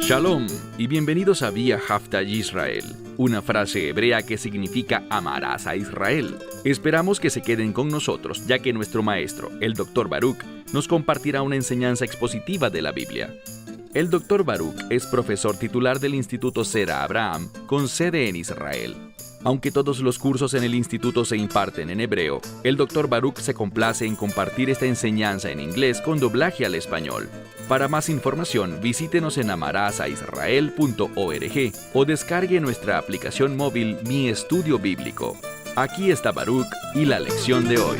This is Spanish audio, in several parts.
Shalom y bienvenidos a Vía Haftaj Israel, una frase hebrea que significa amarás a Israel. Esperamos que se queden con nosotros, ya que nuestro maestro, el Dr. Baruch, nos compartirá una enseñanza expositiva de la Biblia. El Dr. Baruch es profesor titular del Instituto Zera Abraham, con sede en Israel. Aunque todos los cursos en el instituto se imparten en hebreo, el Dr. Baruch se complace en compartir esta enseñanza en inglés con doblaje al español. Para más información, visítenos en amarasaisrael.org o descargue nuestra aplicación móvil Mi Estudio Bíblico. Aquí está Baruch y la lección de hoy.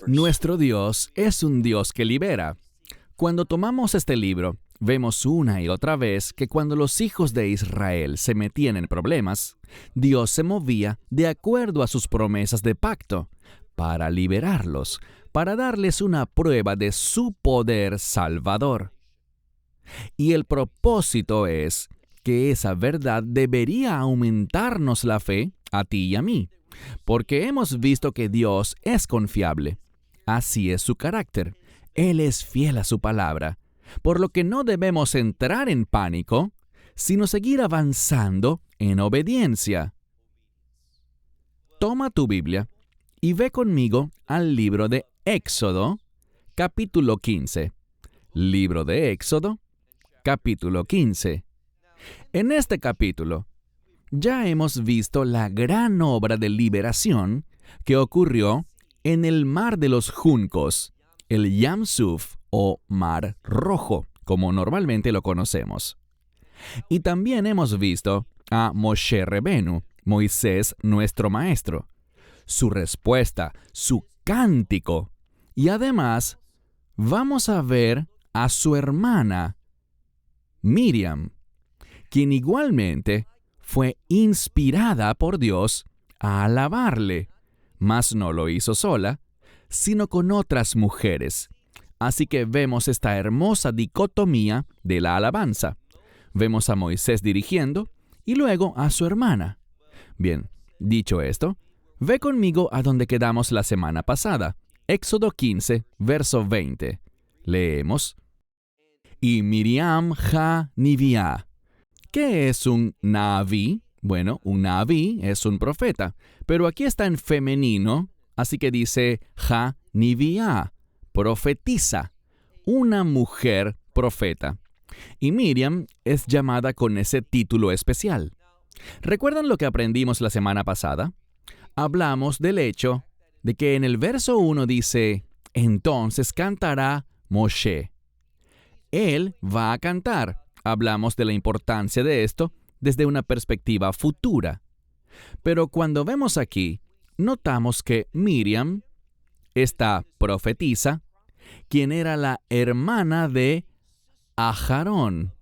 Nuestro Dios es un Dios que libera. Cuando tomamos este libro, vemos una y otra vez que cuando los hijos de Israel se metían en problemas, Dios se movía de acuerdo a sus promesas de pacto para liberarlos, para darles una prueba de su poder salvador. Y el propósito es que esa verdad debería aumentarnos la fe a ti y a mí, porque hemos visto que Dios es confiable. Así es su carácter. Él es fiel a su palabra, por lo que no debemos entrar en pánico, sino seguir avanzando en obediencia. Toma tu Biblia y ve conmigo al libro de Éxodo, capítulo 15. Libro de Éxodo, capítulo 15. En este capítulo, ya hemos visto la gran obra de liberación que ocurrió en el Mar de los Juncos, el Yam Suf o Mar Rojo, como normalmente lo conocemos. Y también hemos visto a Moshe Rebenu, Moisés nuestro maestro, su respuesta, su cántico, y además vamos a ver a su hermana, Miriam, quien igualmente fue inspirada por Dios a alabarle, mas no lo hizo sola, sino con otras mujeres. Así que vemos esta hermosa dicotomía de la alabanza. Vemos a Moisés dirigiendo y luego a su hermana. Bien, dicho esto, ve conmigo a donde quedamos la semana pasada, Éxodo 15, verso 20. Leemos: Y Miriam ha Niviá. ¿Qué es un Naví? Bueno, un Naví es un profeta, pero aquí está en femenino, así que dice ha Niviá, profetiza, una mujer profeta. Y Miriam es llamada con ese título especial. ¿Recuerdan lo que aprendimos la semana pasada? Hablamos del hecho de que en el verso 1 dice, entonces cantará Moshe. Él va a cantar. Hablamos de la importancia de esto desde una perspectiva futura. Pero cuando vemos aquí, notamos que Miriam, esta profetisa, quien era la hermana de Aharón.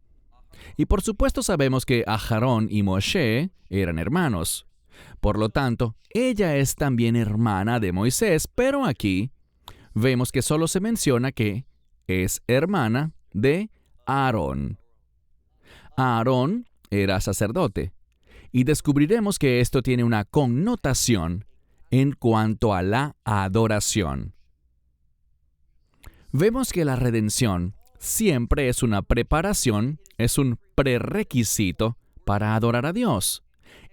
Y por supuesto sabemos que Aharón y Moshe eran hermanos. Por lo tanto, ella es también hermana de Moisés, pero aquí vemos que solo se menciona que es hermana de Aarón. Aarón era sacerdote, y descubriremos que esto tiene una connotación en cuanto a la adoración. Vemos que la redención siempre es una preparación, es un prerequisito para adorar a Dios.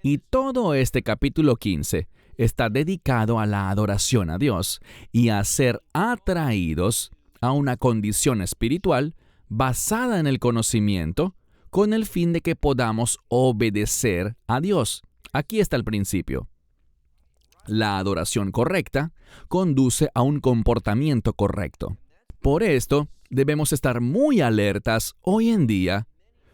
Y todo este capítulo 15 está dedicado a la adoración a Dios y a ser atraídos a una condición espiritual basada en el conocimiento con el fin de que podamos obedecer a Dios. Aquí está el principio. La adoración correcta conduce a un comportamiento correcto. Por esto, debemos estar muy alertas hoy en día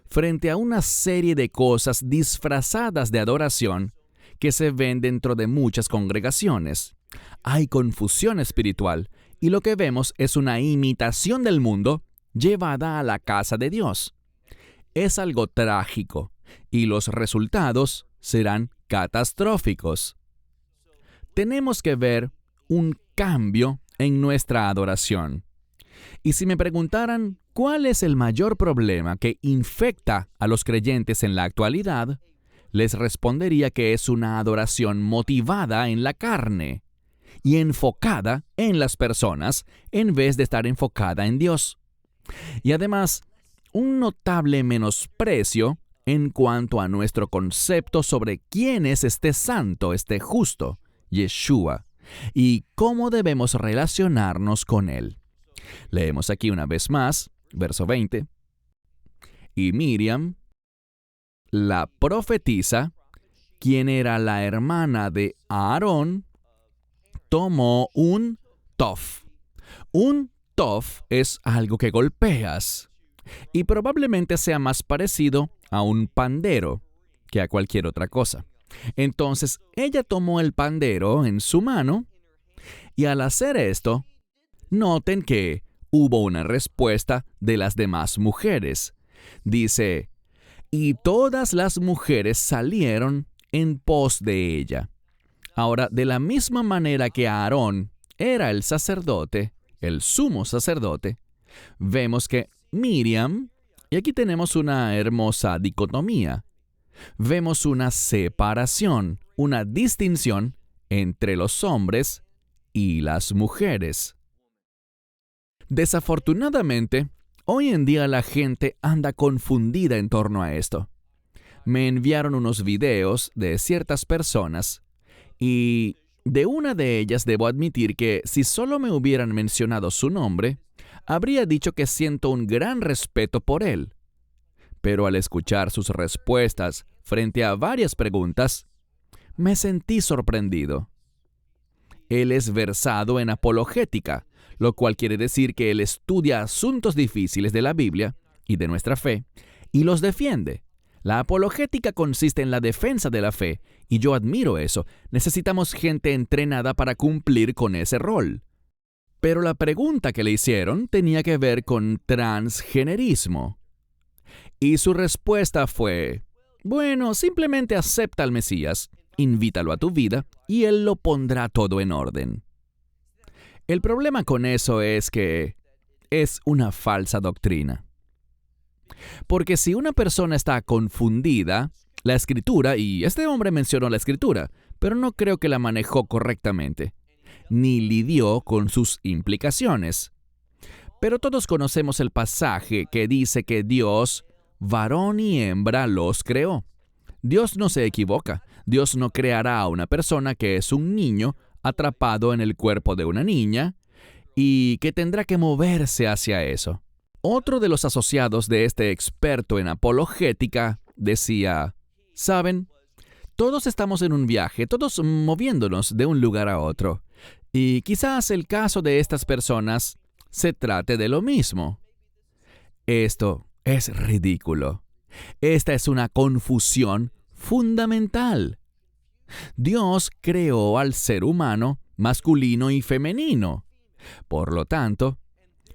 frente a una serie de cosas disfrazadas de adoración que se ven dentro de muchas congregaciones. Hay confusión espiritual y lo que vemos es una imitación del mundo llevada a la casa de Dios. Es algo trágico y los resultados serán catastróficos. Tenemos que ver un cambio en nuestra adoración. Y si me preguntaran cuál es el mayor problema que infecta a los creyentes en la actualidad, les respondería que es una adoración motivada en la carne. y enfocada en las personas en vez de estar enfocada en Dios. Y además, un notable menosprecio en cuanto a nuestro concepto sobre quién es este santo, este justo, Yeshua, y cómo debemos relacionarnos con él. Leemos aquí una vez más, verso 20. Y Miriam, la profetisa, quien era la hermana de Aarón, tomó un tof. Un tof es algo que golpeas, y probablemente sea más parecido a un pandero que a cualquier otra cosa. Entonces, ella tomó el pandero en su mano, y al hacer esto, noten que hubo una respuesta de las demás mujeres. Dice, y todas las mujeres salieron en pos de ella. Ahora, de la misma manera que Aarón era el sacerdote, el sumo sacerdote, vemos que Miriam, y aquí tenemos una hermosa dicotomía, vemos una separación, una distinción entre los hombres y las mujeres. Desafortunadamente, hoy en día la gente anda confundida en torno a esto. Me enviaron unos videos de ciertas personas y de una de ellas debo admitir que si solo me hubieran mencionado su nombre, habría dicho que siento un gran respeto por él. Pero al escuchar sus respuestas frente a varias preguntas, me sentí sorprendido. Él es versado en apologética, lo cual quiere decir que él estudia asuntos difíciles de la Biblia y de nuestra fe y los defiende. La apologética consiste en la defensa de la fe, y yo admiro eso. Necesitamos gente entrenada para cumplir con ese rol. Pero la pregunta que le hicieron tenía que ver con transgenerismo. Y su respuesta fue, bueno, simplemente acepta al Mesías, invítalo a tu vida, y él lo pondrá todo en orden. El problema con eso es que es una falsa doctrina. Porque si una persona está confundida, la Escritura, y este hombre mencionó la Escritura, pero no creo que la manejó correctamente, ni lidió con sus implicaciones. Pero todos conocemos el pasaje que dice que Dios, varón y hembra, los creó. Dios no se equivoca. Dios no creará a una persona que es un niño atrapado en el cuerpo de una niña y que tendrá que moverse hacia eso. Otro de los asociados de este experto en apologética decía, ¿saben? Todos estamos en un viaje, todos moviéndonos de un lugar a otro. Y quizás el caso de estas personas se trate de lo mismo. Esto es ridículo. Esta es una confusión fundamental. Dios creó al ser humano masculino y femenino. Por lo tanto,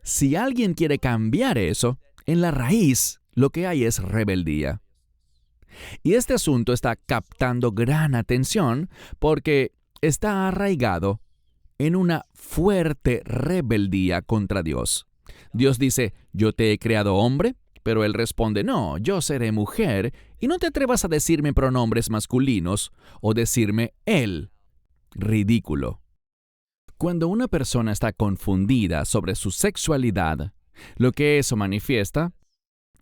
si alguien quiere cambiar eso, en la raíz lo que hay es rebeldía. Y este asunto está captando gran atención porque está arraigado en una fuerte rebeldía contra Dios. Dios dice, yo te he creado hombre, pero él responde, no, yo seré mujer, y no te atrevas a decirme pronombres masculinos o decirme él. Ridículo. Cuando una persona está confundida sobre su sexualidad, lo que eso manifiesta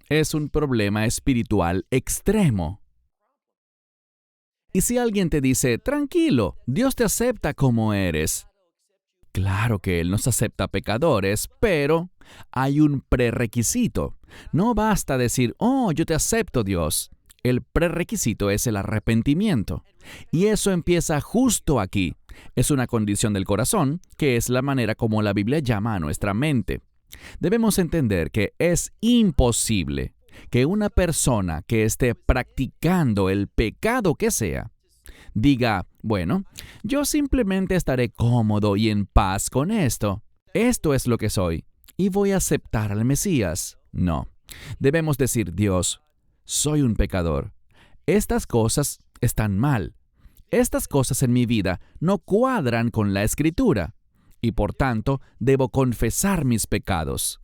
es un problema espiritual extremo. Y si alguien te dice, tranquilo, Dios te acepta como eres. Claro que Él nos acepta pecadores, pero hay un prerequisito. No basta decir, oh, yo te acepto, Dios. El prerequisito es el arrepentimiento. Y eso empieza justo aquí. Es una condición del corazón, que es la manera como la Biblia llama a nuestra mente. Debemos entender que es imposible que una persona que esté practicando el pecado que sea, diga, bueno, yo simplemente estaré cómodo y en paz con esto. Esto es lo que soy, y voy a aceptar al Mesías. No. Debemos decir, Dios, soy un pecador. Estas cosas están mal. Estas cosas en mi vida no cuadran con la Escritura, y por tanto debo confesar mis pecados.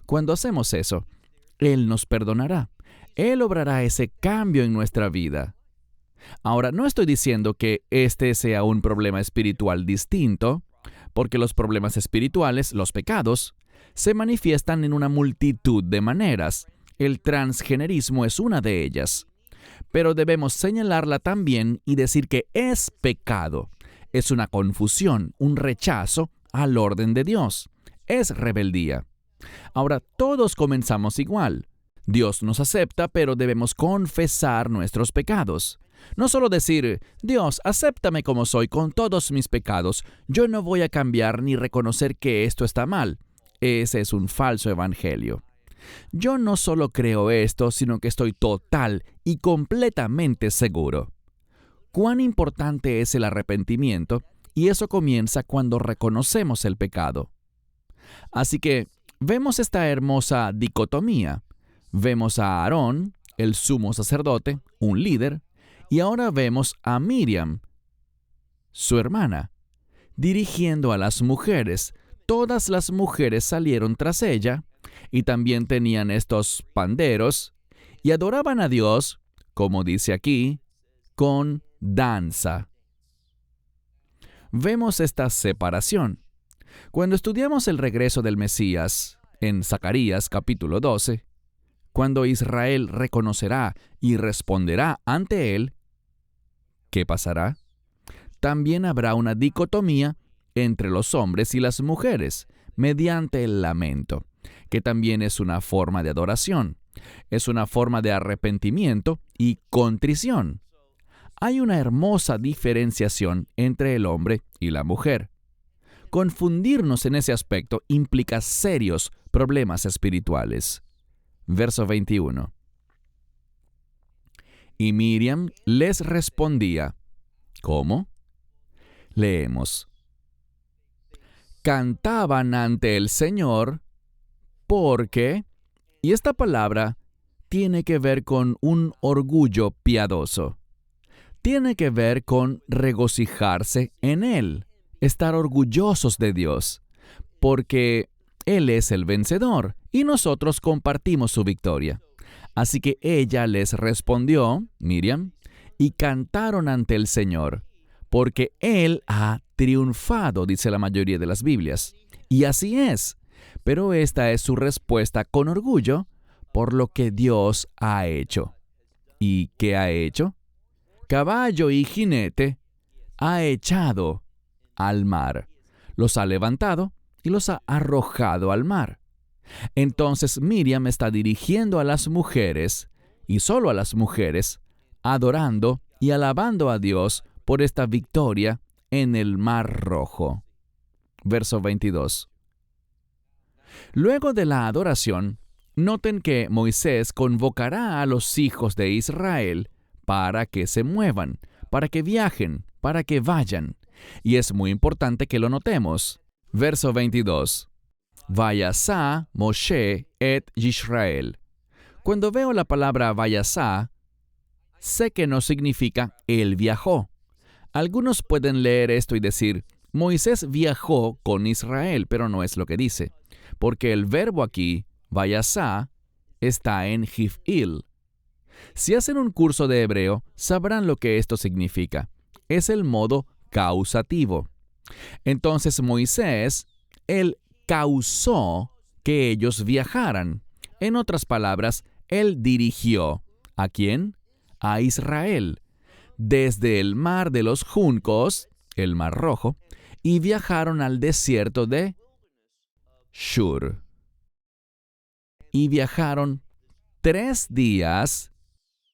Cuando hacemos eso, Él nos perdonará. Él obrará ese cambio en nuestra vida. Ahora, no estoy diciendo que este sea un problema espiritual distinto, porque los problemas espirituales, los pecados, se manifiestan en una multitud de maneras. El transgenerismo es una de ellas. Pero debemos señalarla también y decir que es pecado. Es una confusión, un rechazo al orden de Dios. Es rebeldía. Ahora, todos comenzamos igual. Dios nos acepta, pero debemos confesar nuestros pecados. No solo decir, Dios, acéptame como soy con todos mis pecados. Yo no voy a cambiar ni reconocer que esto está mal. Ese es un falso evangelio. Yo no solo creo esto, sino que estoy total y completamente seguro. Cuán importante es el arrepentimiento, y eso comienza cuando reconocemos el pecado. Así que vemos esta hermosa dicotomía. Vemos a Aarón, el sumo sacerdote, un líder, y ahora vemos a Miriam, su hermana, dirigiendo a las mujeres. Todas las mujeres salieron tras ella, y también tenían estos panderos, y adoraban a Dios, como dice aquí, con danza. Vemos esta separación. Cuando estudiamos el regreso del Mesías, en Zacarías capítulo 12, cuando Israel reconocerá y responderá ante él, ¿qué pasará? También habrá una dicotomía entre los hombres y las mujeres, mediante el lamento, que también es una forma de adoración, es una forma de arrepentimiento y contrición. Hay una hermosa diferenciación entre el hombre y la mujer. Confundirnos en ese aspecto implica serios problemas espirituales. Verso 21. Y Miriam les respondía, ¿cómo? Leemos. Cantaban ante el Señor porque, y esta palabra tiene que ver con un orgullo piadoso. Tiene que ver con regocijarse en Él, estar orgullosos de Dios, porque Él es el vencedor y nosotros compartimos su victoria. Así que ella les respondió, Miriam, y cantaron ante el Señor, porque Él ha triunfado, dice la mayoría de las Biblias. Y así es, pero esta es su respuesta con orgullo por lo que Dios ha hecho. ¿Y qué ha hecho? Caballo y jinete ha echado al mar, los ha levantado y los ha arrojado al mar. Entonces Miriam está dirigiendo a las mujeres, y solo a las mujeres, adorando y alabando a Dios por esta victoria en el Mar Rojo. Verso 22. Luego de la adoración, noten que Moisés convocará a los hijos de Israel para que se muevan, para que viajen, para que vayan. Y es muy importante que lo notemos. Verso 22. Vayasá Moshe et Yisrael. Cuando veo la palabra vayasá, sé que no significa él viajó. Algunos pueden leer esto y decir, Moisés viajó con Israel, pero no es lo que dice, porque el verbo aquí, vayasá, está en Jif'il. Si hacen un curso de hebreo, sabrán lo que esto significa. Es el modo causativo. Entonces Moisés, él causó que ellos viajaran. En otras palabras, él dirigió. ¿A quién? A Israel. Desde el mar de los juncos, el Mar Rojo, y viajaron al desierto de Shur. Y viajaron 3 días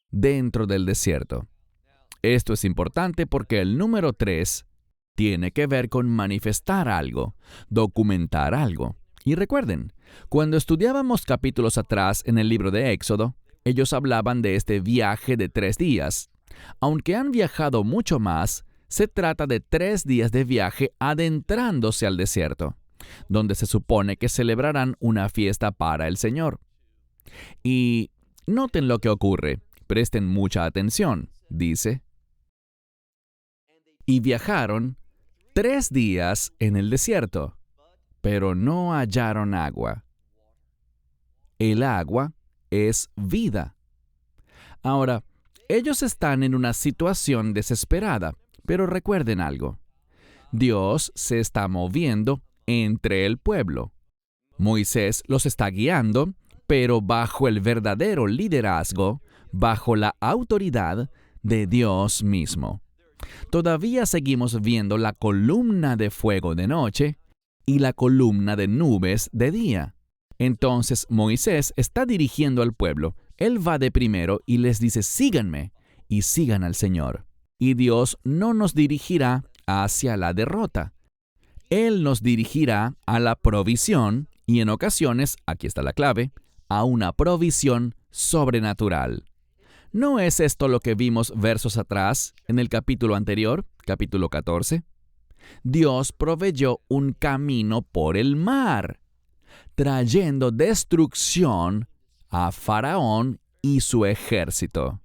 dentro del desierto. Esto es importante porque el número 3 tiene que ver con manifestar algo, documentar algo. Y recuerden, cuando estudiábamos capítulos atrás en el libro de Éxodo, ellos hablaban de este viaje de 3 días. Aunque han viajado mucho más, se trata de 3 días de viaje adentrándose al desierto, donde se supone que celebrarán una fiesta para el Señor. Y noten lo que ocurre, presten mucha atención, dice. Y viajaron 3 días en el desierto, pero no hallaron agua. El agua es vida. Ahora, Ellos están en una situación desesperada, pero recuerden algo. Dios se está moviendo entre el pueblo. Moisés los está guiando, pero bajo el verdadero liderazgo, bajo la autoridad de Dios mismo. Todavía seguimos viendo la columna de fuego de noche y la columna de nubes de día. Entonces Moisés está dirigiendo al pueblo. Él va de primero y les dice, síganme, y sigan al Señor. Y Dios no nos dirigirá hacia la derrota. Él nos dirigirá a la provisión y en ocasiones, aquí está la clave, a una provisión sobrenatural. ¿No es esto lo que vimos versos atrás en el capítulo anterior, capítulo 14? Dios proveyó un camino por el mar, trayendo destrucción a Faraón y su ejército.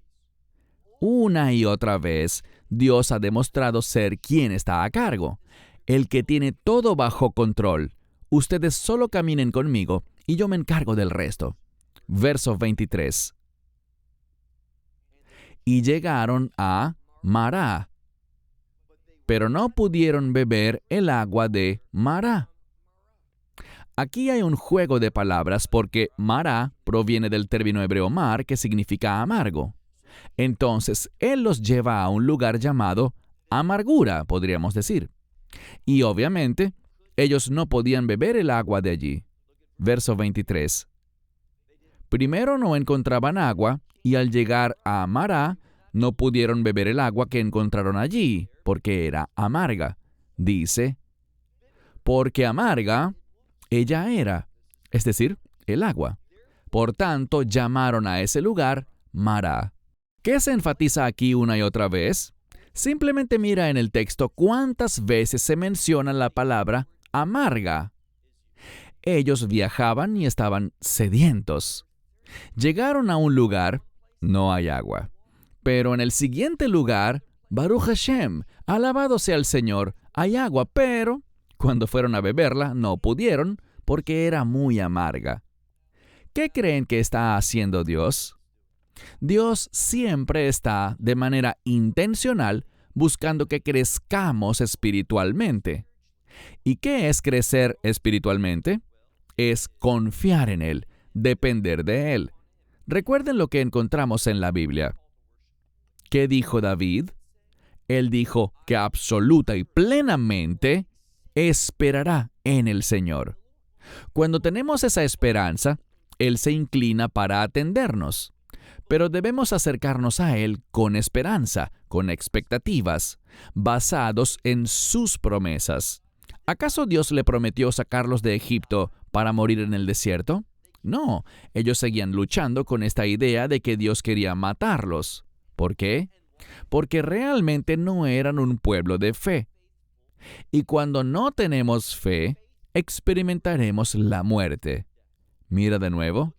Una y otra vez, Dios ha demostrado ser quien está a cargo, el que tiene todo bajo control. Ustedes solo caminen conmigo y yo me encargo del resto. Verso 23. Y llegaron a Mará, pero no pudieron beber el agua de Mará. Aquí hay un juego de palabras porque Mará proviene del término hebreo mar, que significa amargo. Entonces, Él los lleva a un lugar llamado amargura, podríamos decir. Y obviamente, ellos no podían beber el agua de allí. Verso 23. Primero no encontraban agua, y al llegar a Mará, no pudieron beber el agua que encontraron allí, porque era amarga. Dice, porque amarga ella era, es decir, el agua. Por tanto, llamaron a ese lugar Mará. ¿Qué se enfatiza aquí una y otra vez? Simplemente mira en el texto cuántas veces se menciona la palabra amarga. Ellos viajaban y estaban sedientos. Llegaron a un lugar, no hay agua. Pero en el siguiente lugar, Baruch Hashem, alabado sea el Señor, hay agua, pero cuando fueron a beberla no pudieron porque era muy amarga. ¿Qué creen que está haciendo Dios? Dios siempre está, de manera intencional, buscando que crezcamos espiritualmente. ¿Y qué es crecer espiritualmente? Es confiar en Él, depender de Él. Recuerden lo que encontramos en la Biblia. ¿Qué dijo David? Él dijo que absoluta y plenamente esperará en el Señor. Cuando tenemos esa esperanza, Él se inclina para atendernos. Pero debemos acercarnos a Él con esperanza, con expectativas, basados en sus promesas. ¿Acaso Dios le prometió sacarlos de Egipto para morir en el desierto? No, ellos seguían luchando con esta idea de que Dios quería matarlos. ¿Por qué? Porque realmente no eran un pueblo de fe. Y cuando no tenemos fe, experimentaremos la muerte. Mira de nuevo.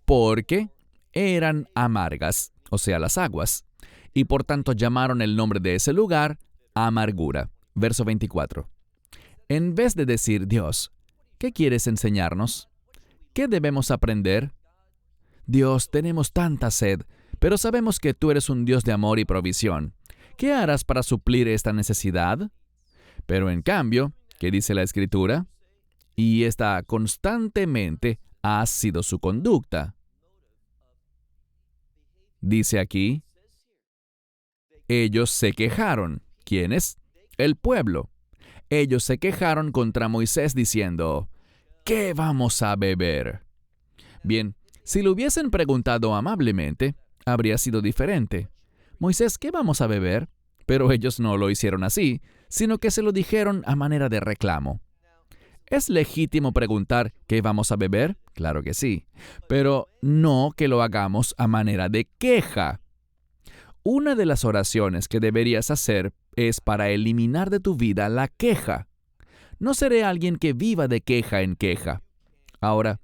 Porque eran amargas, o sea, las aguas, y por tanto llamaron el nombre de ese lugar amargura. Verso 24. En vez de decir, Dios, ¿qué quieres enseñarnos? ¿Qué debemos aprender? Dios, tenemos tanta sed, pero sabemos que tú eres un Dios de amor y provisión. ¿Qué harás para suplir esta necesidad? Pero en cambio, ¿qué dice la Escritura? Y esta constantemente ha sido su conducta. Dice aquí, ellos se quejaron. ¿Quiénes? El pueblo. Ellos se quejaron contra Moisés diciendo, ¿qué vamos a beber? Bien, si lo hubiesen preguntado amablemente, habría sido diferente. Moisés, ¿qué vamos a beber? Pero ellos no lo hicieron así, sino que se lo dijeron a manera de reclamo. ¿Es legítimo preguntar qué vamos a beber? Claro que sí, pero no que lo hagamos a manera de queja. Una de las oraciones que deberías hacer es para eliminar de tu vida la queja. No seré alguien que viva de queja en queja. Ahora,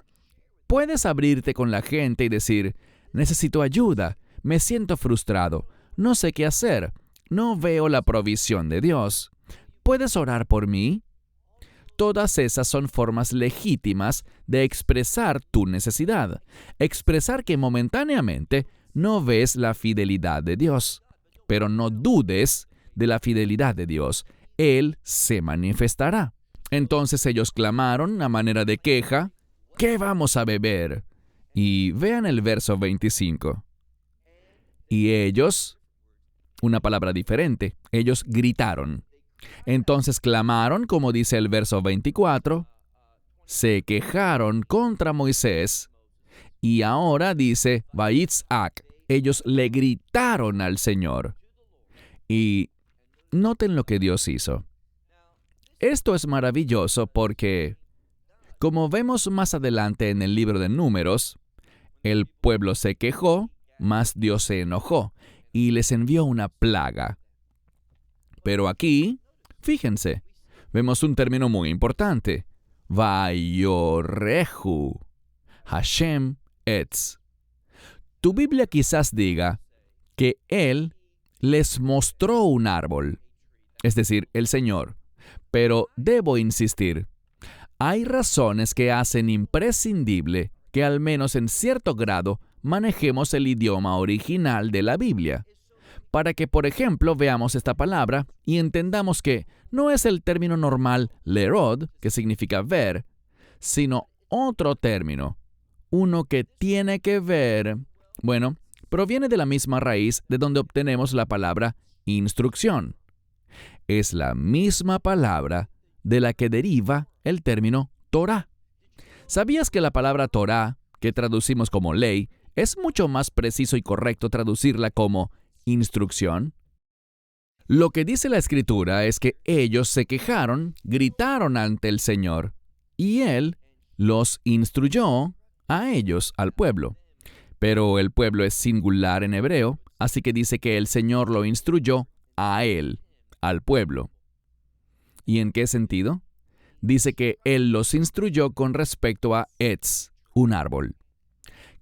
puedes abrirte con la gente y decir, necesito ayuda, me siento frustrado, no sé qué hacer, no veo la provisión de Dios. ¿Puedes orar por mí? Todas esas son formas legítimas de expresar tu necesidad, expresar que momentáneamente no ves la fidelidad de Dios. Pero no dudes de la fidelidad de Dios. Él se manifestará. Entonces ellos clamaron a manera de queja, ¿qué vamos a beber? Y vean el verso 25. Y ellos, una palabra diferente, ellos gritaron. Entonces clamaron, como dice el verso 24, se quejaron contra Moisés. Y ahora dice, Vayitzak, ellos le gritaron al Señor. Y noten lo que Dios hizo. Esto es maravilloso porque, como vemos más adelante en el libro de Números, el pueblo se quejó, mas Dios se enojó y les envió una plaga. Pero aquí, fíjense, vemos un término muy importante. Vayorehu, Hashem etz. Tu Biblia quizás diga que Él les mostró un árbol, es decir, el Señor. Pero debo insistir, hay razones que hacen imprescindible que al menos en cierto grado manejemos el idioma original de la Biblia, para que, por ejemplo, veamos esta palabra y entendamos que no es el término normal lerod, que significa ver, sino otro término, uno que tiene que ver, bueno, proviene de la misma raíz de donde obtenemos la palabra instrucción. Es la misma palabra de la que deriva el término Torah. ¿Sabías que la palabra Torah, que traducimos como ley, es mucho más preciso y correcto traducirla como instrucción? Lo que dice la Escritura es que ellos se quejaron, gritaron ante el Señor, y Él los instruyó a ellos, al pueblo. Pero el pueblo es singular en hebreo, así que dice que el Señor lo instruyó a Él, al pueblo. ¿Y en qué sentido? Dice que Él los instruyó con respecto a Etz, un árbol.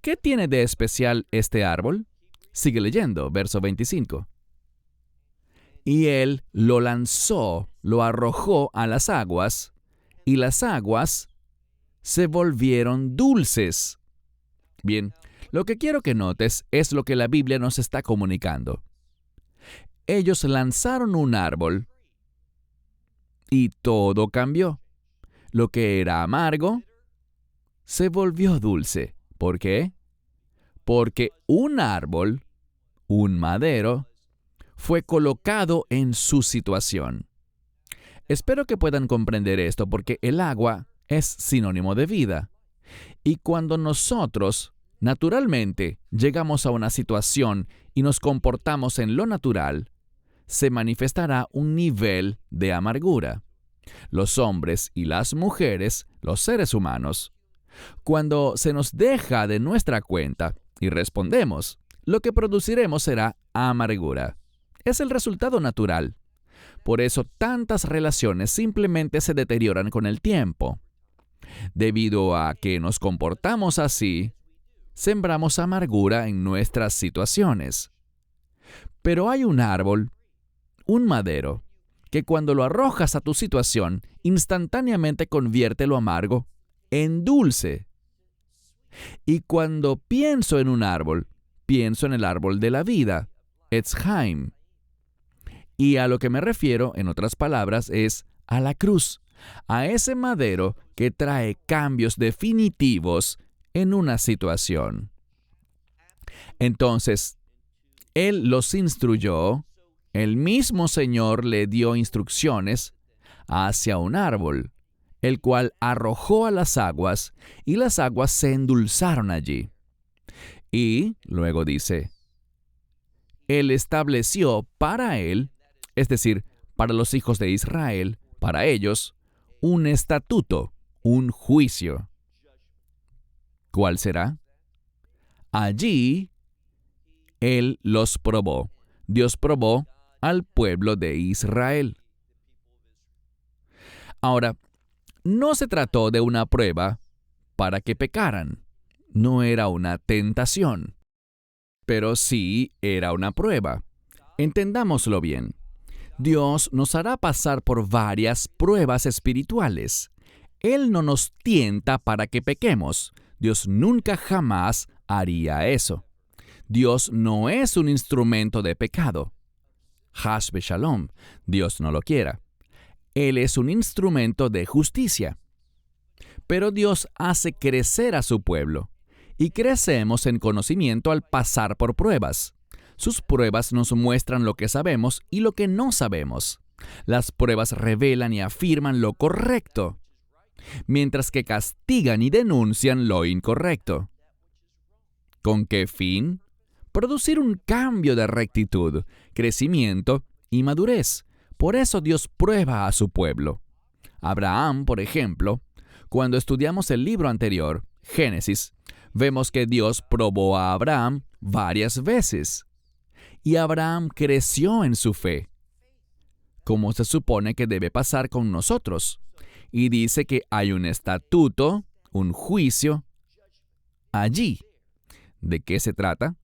¿Qué tiene de especial este árbol? Sigue leyendo, verso 25. Y Él lo lanzó, lo arrojó a las aguas, y las aguas se volvieron dulces. Bien, lo que quiero que notes es lo que la Biblia nos está comunicando. Ellos lanzaron un árbol y todo cambió. Lo que era amargo se volvió dulce. ¿Por qué? Porque un árbol, un madero, fue colocado en su situación. Espero que puedan comprender esto porque el agua es sinónimo de vida. Y cuando nosotros, naturalmente, llegamos a una situación y nos comportamos en lo natural, se manifestará un nivel de amargura. Los hombres y las mujeres, los seres humanos, cuando se nos deja de nuestra cuenta y respondemos, lo que produciremos será amargura. Es el resultado natural. Por eso tantas relaciones simplemente se deterioran con el tiempo. Debido a que nos comportamos así, sembramos amargura en nuestras situaciones. Pero hay un árbol, un madero, que cuando lo arrojas a tu situación, instantáneamente convierte lo amargo en dulce. Y cuando pienso en un árbol, pienso en el árbol de la vida, Etz Chaim. Y a lo que me refiero, en otras palabras, es a la cruz, a ese madero que trae cambios definitivos en una situación. Entonces, Él los instruyó, el mismo Señor le dio instrucciones hacia un árbol, el cual arrojó a las aguas, y las aguas se endulzaron allí. Y luego dice, Él estableció para Él, es decir, para los hijos de Israel, para ellos, un estatuto, un juicio. ¿Cuál será? Allí, Él los probó. Dios probó al pueblo de Israel. Ahora, no se trató de una prueba para que pecaran. No era una tentación. Pero sí era una prueba. Entendámoslo bien. Dios nos hará pasar por varias pruebas espirituales. Él no nos tienta para que pequemos. Dios nunca jamás haría eso. Dios no es un instrumento de pecado. Hash Shalom, Dios no lo quiera. Él es un instrumento de justicia. Pero Dios hace crecer a su pueblo, y crecemos en conocimiento al pasar por pruebas. Sus pruebas nos muestran lo que sabemos y lo que no sabemos. Las pruebas revelan y afirman lo correcto, mientras que castigan y denuncian lo incorrecto. ¿Con qué fin? Producir un cambio de rectitud, crecimiento y madurez. Por eso Dios prueba a su pueblo. Abraham, por ejemplo, cuando estudiamos el libro anterior, Génesis, vemos que Dios probó a Abraham varias veces. Y Abraham creció en su fe, como se supone que debe pasar con nosotros. Y dice que hay un estatuto, un juicio, allí. ¿De qué se trata?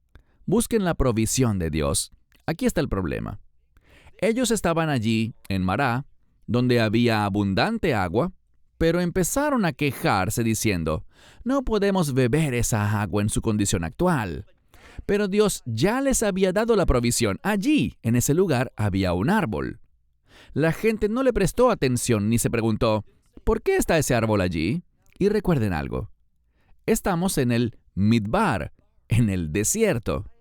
Busquen la provisión de Dios. Aquí está el problema. Ellos estaban allí, en Mará, donde había abundante agua, pero empezaron a quejarse diciendo, no podemos beber esa agua en su condición actual. Pero Dios ya les había dado la provisión. Allí, en ese lugar, había un árbol. La gente no le prestó atención ni se preguntó, ¿por qué está ese árbol allí? Y recuerden algo. Estamos en el Midbar, en el desierto.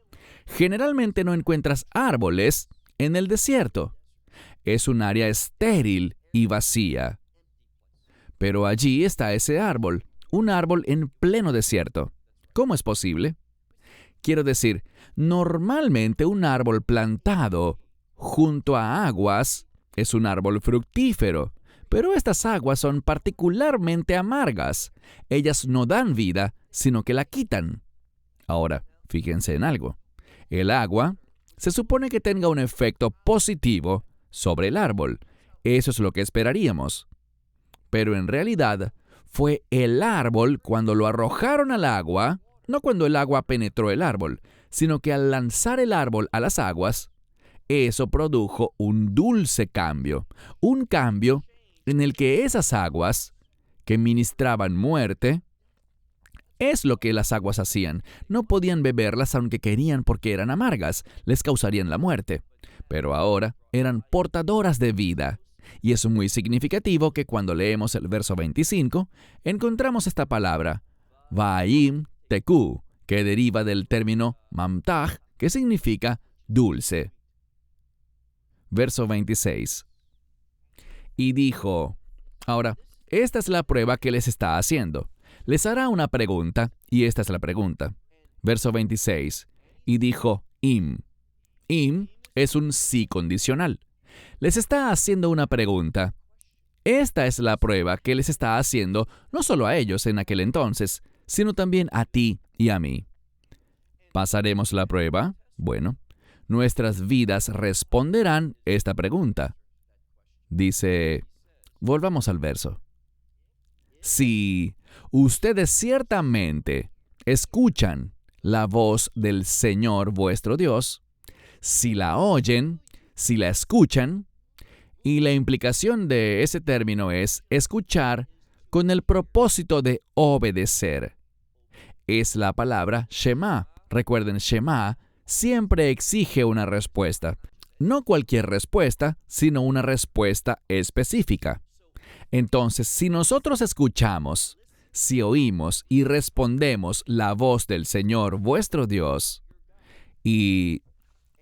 Generalmente no encuentras árboles en el desierto. Es un área estéril y vacía. Pero allí está ese árbol, un árbol en pleno desierto. ¿Cómo es posible? Quiero decir, normalmente un árbol plantado junto a aguas es un árbol fructífero, pero estas aguas son particularmente amargas. Ellas no dan vida, sino que la quitan. Ahora, fíjense en algo. El agua se supone que tenga un efecto positivo sobre el árbol. Eso es lo que esperaríamos. Pero en realidad, fue el árbol cuando lo arrojaron al agua, no cuando el agua penetró el árbol, sino que al lanzar el árbol a las aguas, eso produjo un dulce cambio, un cambio en el que esas aguas, que ministraban muerte, es lo que las aguas hacían. No podían beberlas aunque querían porque eran amargas, les causarían la muerte. Pero ahora eran portadoras de vida. Y es muy significativo que cuando leemos el verso 25, encontramos esta palabra, Va'im Teku, que deriva del término Mamtaj, que significa dulce. Verso 26. Y dijo, ahora, esta es la prueba que les está haciendo. Les hará una pregunta, y esta es la pregunta. Verso 26. Y dijo, Im. Im es un sí condicional. Les está haciendo una pregunta. Esta es la prueba que les está haciendo no solo a ellos en aquel entonces, sino también a ti y a mí. ¿Pasaremos la prueba? Bueno, nuestras vidas responderán esta pregunta. Dice, volvamos al verso. Si ustedes ciertamente escuchan la voz del Señor vuestro Dios, si la oyen, si la escuchan, y la implicación de ese término es escuchar con el propósito de obedecer. Es la palabra Shema. Recuerden, Shema siempre exige una respuesta. No cualquier respuesta, sino una respuesta específica. Entonces, si nosotros escuchamos, si oímos y respondemos la voz del Señor vuestro Dios, y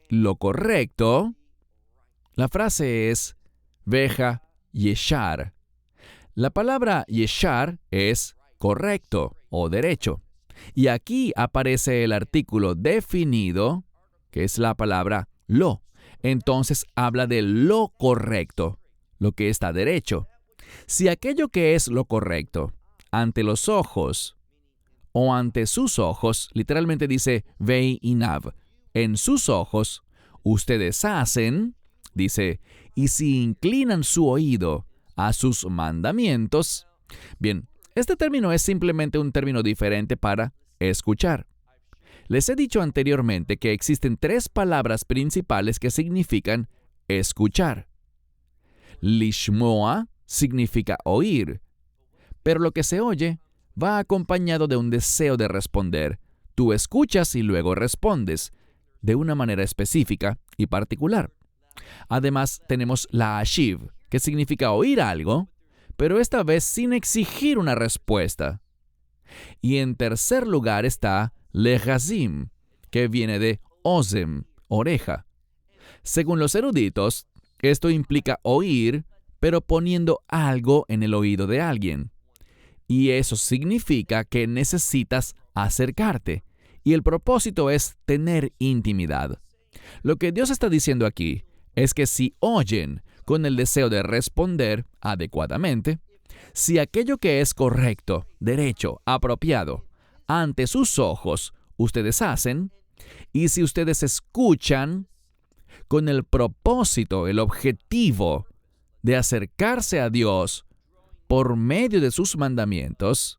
lo correcto, la frase es Veja Yeshar. La palabra Yeshar es correcto o derecho. Y aquí aparece el artículo definido, que es la palabra lo. Entonces habla de lo correcto, lo que está derecho. Si aquello que es lo correcto, ante los ojos o ante sus ojos, literalmente dice Vei Inav, en sus ojos, ustedes hacen, dice, y si inclinan su oído a sus mandamientos. Bien, este término es simplemente un término diferente para escuchar. Les he dicho anteriormente que existen 3 palabras principales que significan escuchar. Lishmoa significa oír, pero lo que se oye va acompañado de un deseo de responder. Tú escuchas y luego respondes, de una manera específica y particular. Además, tenemos la ashiv, que significa oír algo, pero esta vez sin exigir una respuesta. Y en tercer lugar está lehazim, que viene de ozem, oreja. Según los eruditos, esto implica oír, pero poniendo algo en el oído de alguien. Y eso significa que necesitas acercarte. Y el propósito es tener intimidad. Lo que Dios está diciendo aquí es que si oyen con el deseo de responder adecuadamente, si aquello que es correcto, derecho, apropiado, ante sus ojos, ustedes hacen, y si ustedes escuchan con el propósito, el objetivo de acercarse a Dios por medio de sus mandamientos,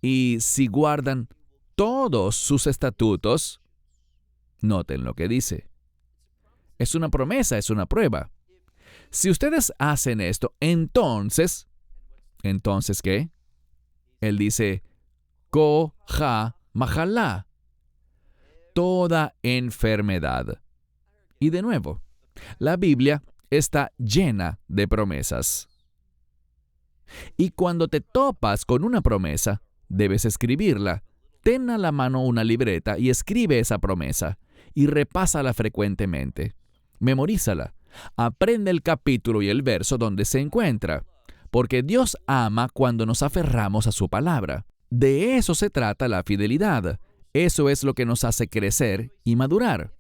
y si guardan todos sus estatutos, noten lo que dice. Es una promesa, es una prueba. Si ustedes hacen esto, ¿entonces qué? Él dice, ko ha mahalá, toda enfermedad. Y de nuevo, la Biblia está llena de promesas. Y cuando te topas con una promesa, debes escribirla. Ten a la mano una libreta y escribe esa promesa y repásala frecuentemente. Memorízala. Aprende el capítulo y el verso donde se encuentra, porque Dios ama cuando nos aferramos a su palabra. De eso se trata la fidelidad. Eso es lo que nos hace crecer y madurar.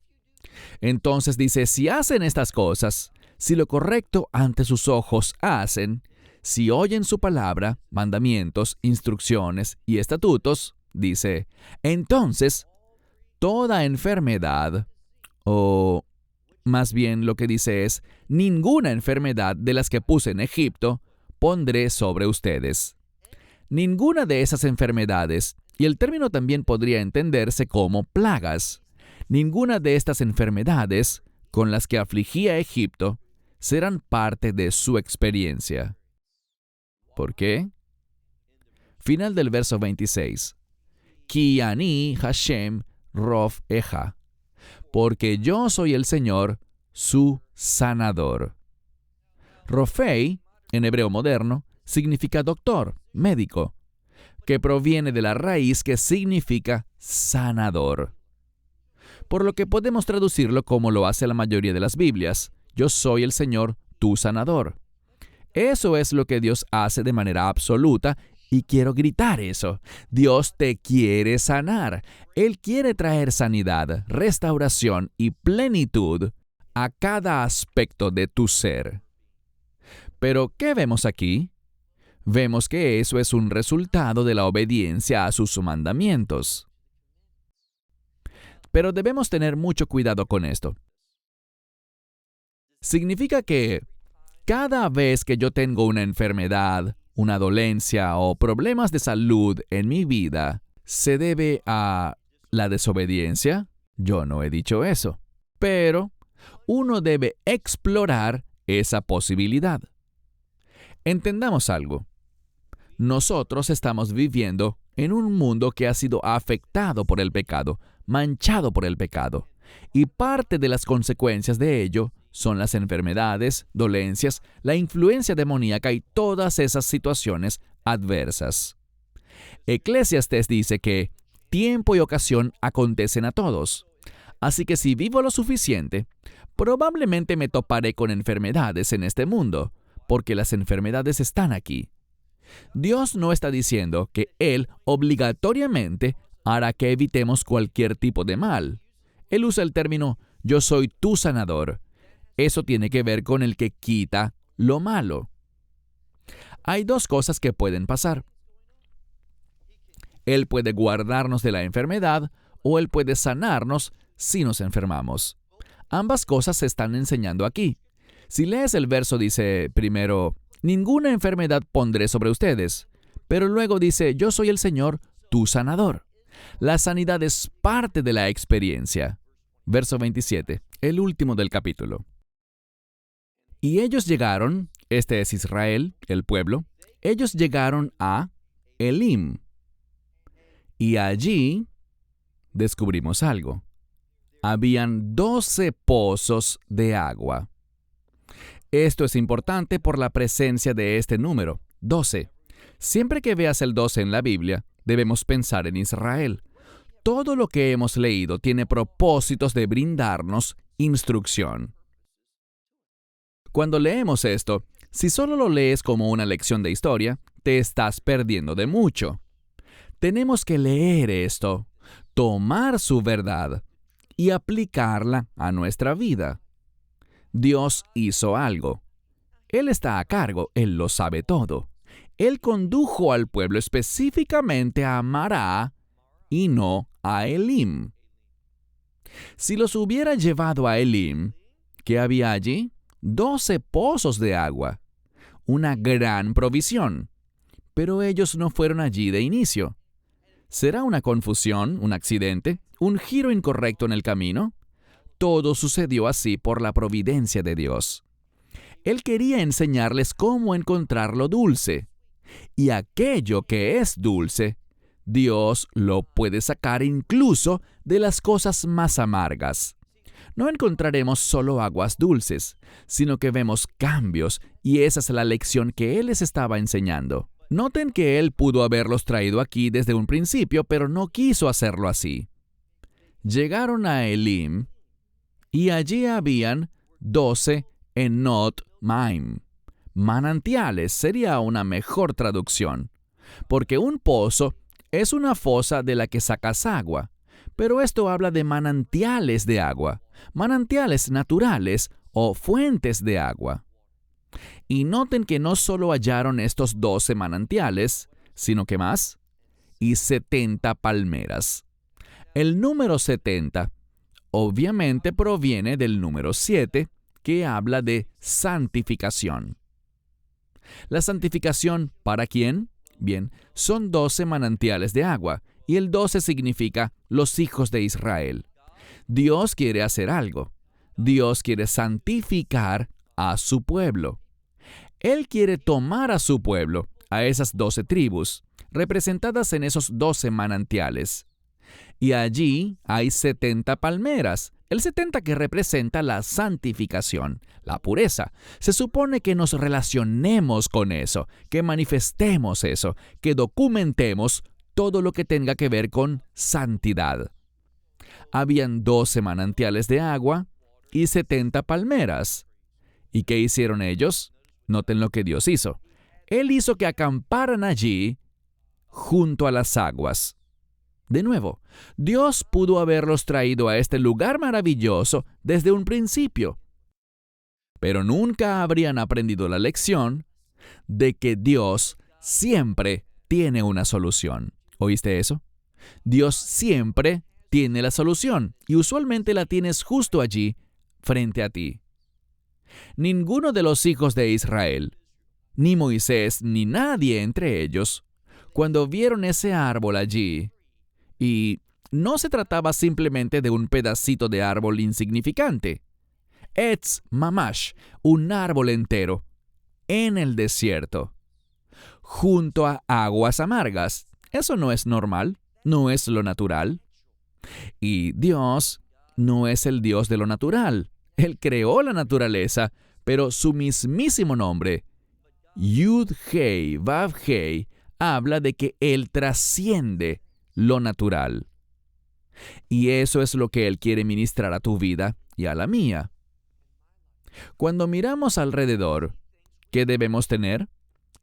Entonces dice, si hacen estas cosas, si lo correcto ante sus ojos hacen, si oyen su palabra, mandamientos, instrucciones y estatutos, dice, entonces toda enfermedad, o más bien lo que dice es, ninguna enfermedad de las que puse en Egipto pondré sobre ustedes. Ninguna de esas enfermedades, y el término también podría entenderse como plagas, ninguna de estas enfermedades con las que afligí a Egipto serán parte de su experiencia. ¿Por qué? Final del verso 26. Ki ani Hashem rof eja, porque yo soy el Señor, su sanador. Rofei, en hebreo moderno, significa doctor, médico, que proviene de la raíz que significa sanador. Por lo que podemos traducirlo como lo hace la mayoría de las Biblias, yo soy el Señor, tu sanador. Eso es lo que Dios hace de manera absoluta. Y quiero gritar eso. Dios te quiere sanar. Él quiere traer sanidad, restauración y plenitud a cada aspecto de tu ser. Pero, ¿qué vemos aquí? Vemos que eso es un resultado de la obediencia a sus mandamientos. Pero debemos tener mucho cuidado con esto. Significa que cada vez que yo tengo una enfermedad, una dolencia o problemas de salud en mi vida, ¿se debe a la desobediencia? Yo no he dicho eso. Pero uno debe explorar esa posibilidad. Entendamos algo. Nosotros estamos viviendo en un mundo que ha sido afectado por el pecado, manchado por el pecado. Y parte de las consecuencias de ello son las enfermedades, dolencias, la influencia demoníaca y todas esas situaciones adversas. Eclesiastés dice que tiempo y ocasión acontecen a todos. Así que si vivo lo suficiente, probablemente me toparé con enfermedades en este mundo, porque las enfermedades están aquí. Dios no está diciendo que Él obligatoriamente hará que evitemos cualquier tipo de mal. Él usa el término, yo soy tu sanador. Eso tiene que ver con el que quita lo malo. Hay dos cosas que pueden pasar. Él puede guardarnos de la enfermedad o Él puede sanarnos si nos enfermamos. Ambas cosas se están enseñando aquí. Si lees el verso dice primero, ninguna enfermedad pondré sobre ustedes, pero luego dice, yo soy el Señor, tu sanador. La sanidad es parte de la experiencia. Verso 27, el último del capítulo. Y ellos llegaron, este es Israel, el pueblo, ellos llegaron a Elim. Y allí descubrimos algo. Habían 12 pozos de agua. Esto es importante por la presencia de este número, 12. Siempre que veas el 12 en la Biblia, debemos pensar en Israel. Todo lo que hemos leído tiene propósitos de brindarnos instrucción. Cuando leemos esto, si solo lo lees como una lección de historia, te estás perdiendo de mucho. Tenemos que leer esto, tomar su verdad y aplicarla a nuestra vida. Dios hizo algo. Él está a cargo, Él lo sabe todo. Él condujo al pueblo específicamente a Mará y no a Elim. Si los hubiera llevado a Elim, ¿qué había allí? 12 pozos de agua. Una gran provisión. Pero ellos no fueron allí de inicio. ¿Será una confusión, un accidente, un giro incorrecto en el camino? Todo sucedió así por la providencia de Dios. Él quería enseñarles cómo encontrar lo dulce. Y aquello que es dulce, Dios lo puede sacar incluso de las cosas más amargas. No encontraremos solo aguas dulces, sino que vemos cambios, y esa es la lección que Él les estaba enseñando. Noten que Él pudo haberlos traído aquí desde un principio, pero no quiso hacerlo así. Llegaron a Elim, y allí habían 12 enot maim. Manantiales sería una mejor traducción, porque un pozo es una fosa de la que sacas agua, pero esto habla de manantiales de agua, manantiales naturales o fuentes de agua. Y noten que no solo hallaron estos 12 manantiales, sino que más, y 70 palmeras. El número 70 obviamente proviene del número 7, que habla de santificación. ¿La santificación para quién? Bien, son 12 manantiales de agua, y el 12 significa los hijos de Israel. Dios quiere hacer algo. Dios quiere santificar a su pueblo. Él quiere tomar a su pueblo, a esas 12 tribus, representadas en esos 12 manantiales. Y allí hay 70 palmeras, el 70 que representa la santificación, la pureza. Se supone que nos relacionemos con eso, que manifestemos eso, que documentemos todo lo que tenga que ver con santidad. Habían 12 manantiales de agua y 70 palmeras. ¿Y qué hicieron ellos? Noten lo que Dios hizo. Él hizo que acamparan allí junto a las aguas. De nuevo, Dios pudo haberlos traído a este lugar maravilloso desde un principio, pero nunca habrían aprendido la lección de que Dios siempre tiene una solución. ¿Oíste eso? Dios siempre tiene la solución y usualmente la tienes justo allí, frente a ti. Ninguno de los hijos de Israel, ni Moisés, ni nadie entre ellos, cuando vieron ese árbol allí, y no se trataba simplemente de un pedacito de árbol insignificante. Etz mamash, un árbol entero, en el desierto, junto a aguas amargas. Eso no es normal, no es lo natural. Y Dios no es el Dios de lo natural. Él creó la naturaleza, pero su mismísimo nombre, Yud-Hei, Vav-Hei, habla de que Él trasciende lo natural. Y eso es lo que Él quiere ministrar a tu vida y a la mía. Cuando miramos alrededor, ¿qué debemos tener?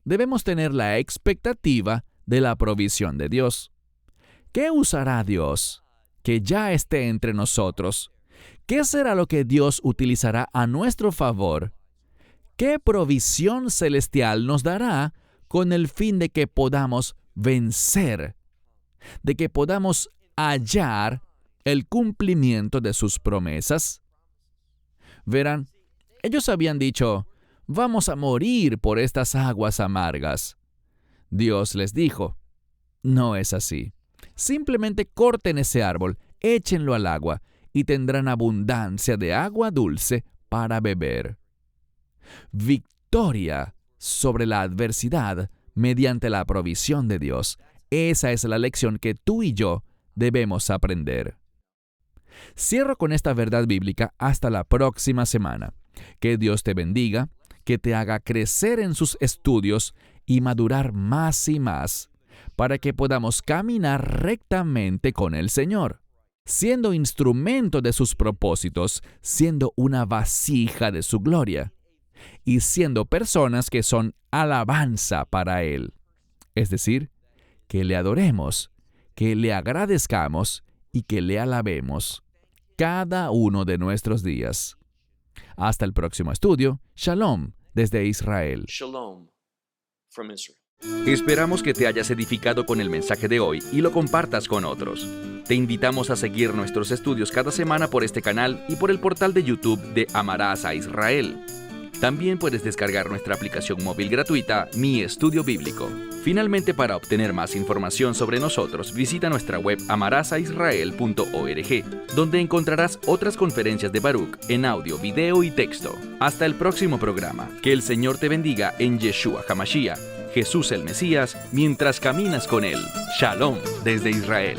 Debemos tener la expectativa de la provisión de Dios. ¿Qué usará Dios que ya esté entre nosotros? ¿Qué será lo que Dios utilizará a nuestro favor? ¿Qué provisión celestial nos dará con el fin de que podamos vencer, de que podamos hallar el cumplimiento de sus promesas? Verán, ellos habían dicho, vamos a morir por estas aguas amargas. Dios les dijo, no es así. Simplemente corten ese árbol, échenlo al agua, y tendrán abundancia de agua dulce para beber. Victoria sobre la adversidad mediante la provisión de Dios. Esa es la lección que tú y yo debemos aprender. Cierro con esta verdad bíblica hasta la próxima semana. Que Dios te bendiga, que te haga crecer en sus estudios y madurar más y más, para que podamos caminar rectamente con el Señor, siendo instrumento de sus propósitos, siendo una vasija de su gloria, y siendo personas que son alabanza para Él. Es decir, que le adoremos, que le agradezcamos y que le alabemos cada uno de nuestros días. Hasta el próximo estudio. Shalom desde Israel. Shalom from Israel. Esperamos que te hayas edificado con el mensaje de hoy y lo compartas con otros. Te invitamos a seguir nuestros estudios cada semana por este canal y por el portal de YouTube de Amarás a Israel. También puedes descargar nuestra aplicación móvil gratuita, Mi Estudio Bíblico. Finalmente, para obtener más información sobre nosotros, visita nuestra web amarasaisrael.org, donde encontrarás otras conferencias de Baruch en audio, video y texto. Hasta el próximo programa. Que el Señor te bendiga en Yeshua HaMashiach, Jesús el Mesías, mientras caminas con Él. Shalom desde Israel.